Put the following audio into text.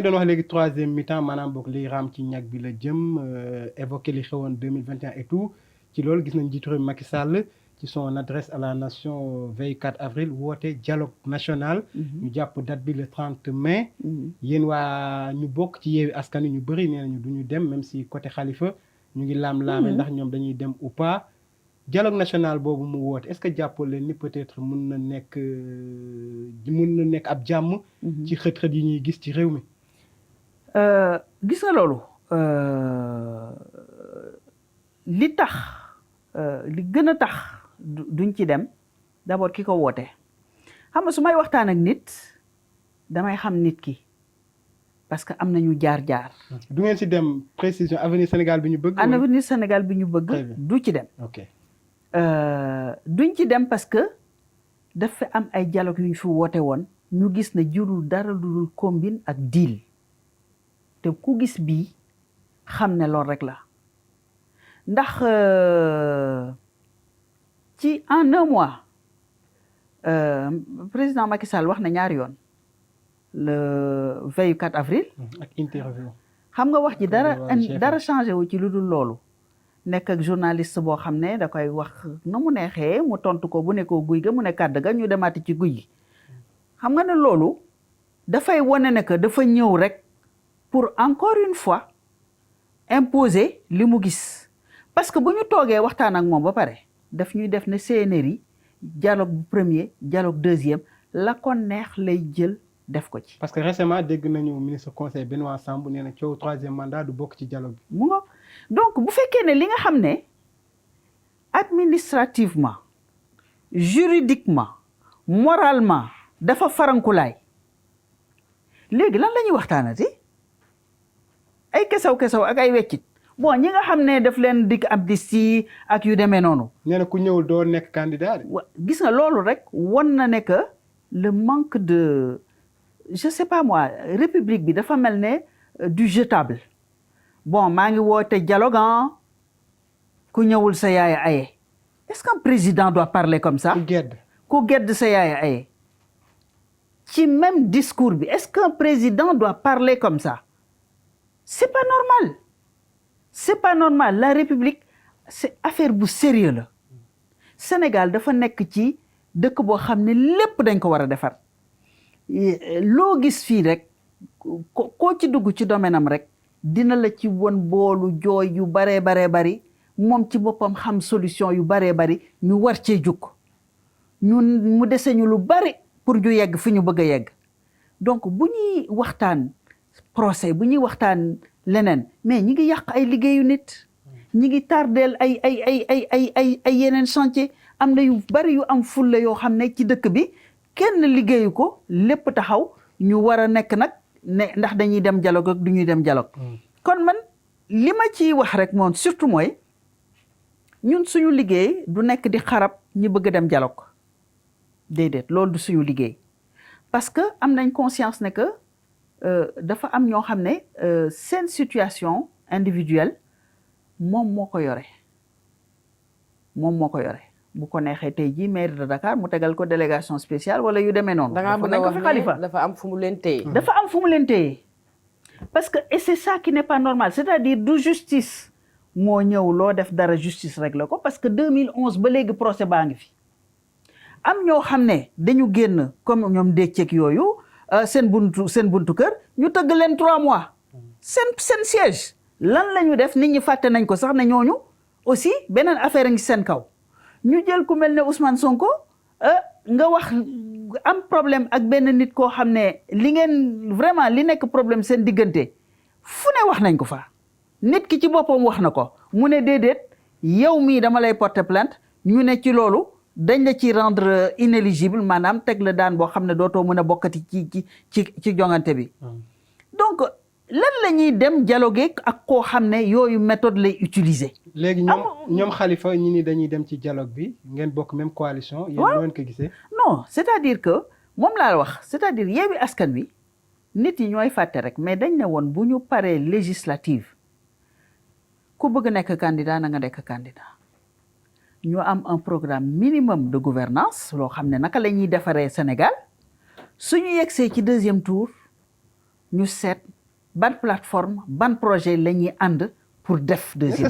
doon wax léegi troisième mi-temps maanaam boog liy raam ci ñag bi la jëm évoqué li xewoon 2021 et tout ci loolu gis nañ njiitu réew Macky Sall ci son adresse à la nation veille 4 avril woote dialogue national. ñu jàpp date bi le 30 mai. yéen waa ñu bokk ci Yewwi Askan Wi ñu bëri nee nañu du ñu dem même si côté Khalifa ñu ngi laam-laame ndax ñoom dañuy dem ou pas. dialogue national boobu mu woote est-ce que jàppoo leen ni peut-être mun na nekk ab jàmm. ci xët-xët yi ñuy gis ci réew mi. gis nga loolu li tax li gën a tax duñ ci dem d'abord ki ko woote xam nga su may waxtaan ak nit damay xam nit ki parce que am nañu jaar-jaar. du ngeen ci dem précision avenir Sénégal bi ñu bëgg. avenir Sénégal bi ñu bëgg. du ci dem. ok duñ ci dem parce que dafa am ay dialogue yu ñu fi woote woon ñu gis ne jurul dara lu dul combine ak deal. te ku gis bii xam ne loolu rek la ndax ci en un mois président Macky Sall wax na ñaari yoon le veille 4 avril. ak interview. xam nga wax ji dara changé wu ci lu dul loolu nekk ak journaliste boo xam ne da koy wax na mu neexee mu tontu ko bu ne ko guy ga mu ne kàdd ga ñu demaati ci guy gi xam nga ne loolu dafay wane ne que dafa ñëw rek. pour encore une fois imposer li mu gis parce que bu ñu toogee waxtaan ak moom ba pare daf ñuy def ne CNRI dialogue bu premier dialogue deuxième la ko neex lay jël def ko ci. parce que récemment dégg nañu ministre conseil Benoît Sambou nee na coow troisième mandat du bokk ci dialogue bi. mu nga donc bu fekkee ne li nga xam ne administrativement juridiquement moralement dafa farankulaay léegi lan la ñuy waxtaanati. ay kesaw ak ay weccit bon ñi nga xam ne daf leen dikk amnistie ak yu demee noonu. nee na ku ñëwul doo nekk candidat. gis nga loolu rek won na ne que le manque de je sais pas moi république bi dafa mel ne du jetable bon maa ngi woote dialogue ku ñëwul sa yaay aye est-ce qu'un président doit parler comme ça. ku gedd sa yaay aye ci même discours bi est-ce qu'un président doit parler comme ça. c'est pas normal c'est pas normal la république c'est affaire bu sérieux la Sénégal dafa nekk ci dëkk boo xam ne lépp dañ ko war a defar loo gis fii rek koo ci dugg ci domaine am rek dina la ci won boolu jooy yu baree bari moom ci boppam xam solution yu baree bari ñu war cee jukk ñun mu dese ñu lu bari pour ñu yegg fi ñu bëgg a yegg donc bu ñuy waxtaan procès bu ñuy waxtaan leneen mais ñi ngi yàq ay liggéeyu nit ñi ngi tardeel ay yeneen chantier am na yu bari yu am fulla yoo xam ne ci dëkk bi kenn liggéeyu ko lépp taxaw ñu war a nekk nag ne ndax dañuy dem dialogue ak du ñuy dem dialogue kon man li ma ciy wax rek moom surtout mooy ñun suñu liggéey du nekk di xarab ñi bëgg dem dialogue déedéet loolu du suñu liggéey parce que am nañ conscience ne que dafa am ñoo xam ne seen situation individuelle moom moo ko yore bu ko neexee tey jii maire de Dakar mu tegal ko délégation spéciale wala yu demee noonu. dafa bëgg a wax ne dafa am fu mu leen téye. dafa am fu mu leen téye parce que et c'est ça qui n'est pas normal c'est-à-dire du justice moo ñëw loo def dara justice rek la ko parce que 2011 ba léegi procès baa ngi fi am ñoo xam ne dañu génn comme ñoom décceeg yooyu. seen buntu kër ñu tëgg leen 3 mois seen siège lan la ñu def nit ñi fàtte nañ ko sax ne ñooñu aussi beneen affaire ngi seen kaw ñu jël ku mel ne Ousmane Sonko nga wax am problème ak benn nit koo xam ne li ngeen vraiment li nekk problème seen diggante fu ne wax nañ ko fa nit ki ci boppam wax na ko mu ne déedéet yow mii dama lay porter plainte ñu ne ci loolu dañ la ci rendre inéligible maanaam teg la daan boo xam ne dootoo mën a bokkati ci jongante bi donc lan la ñuy dem dialoguer ak koo xam ne yooyu méthode lay utiliser. léegi ñoom Khalifa ñi ni dañuy dem ci dialogue bi ngeen bokk même coalition. yéen ñoo leen ko gisee. non c'est-à-dire que moom laa wax c'est-à-dire Yewwi Askan Wi nit yi ñooy fàtte rek mais dañ ne woon bu ñu paree législative ku bëgg nekk candidat na nga nekk candidat. ñu am un programme minimum de gouvernance loo xam ne naka la ñuy defaree Sénégal suñu yegsee ci deuxième tour ñu seet ban plateforme ban projet la ñuy ànd pour def deuxième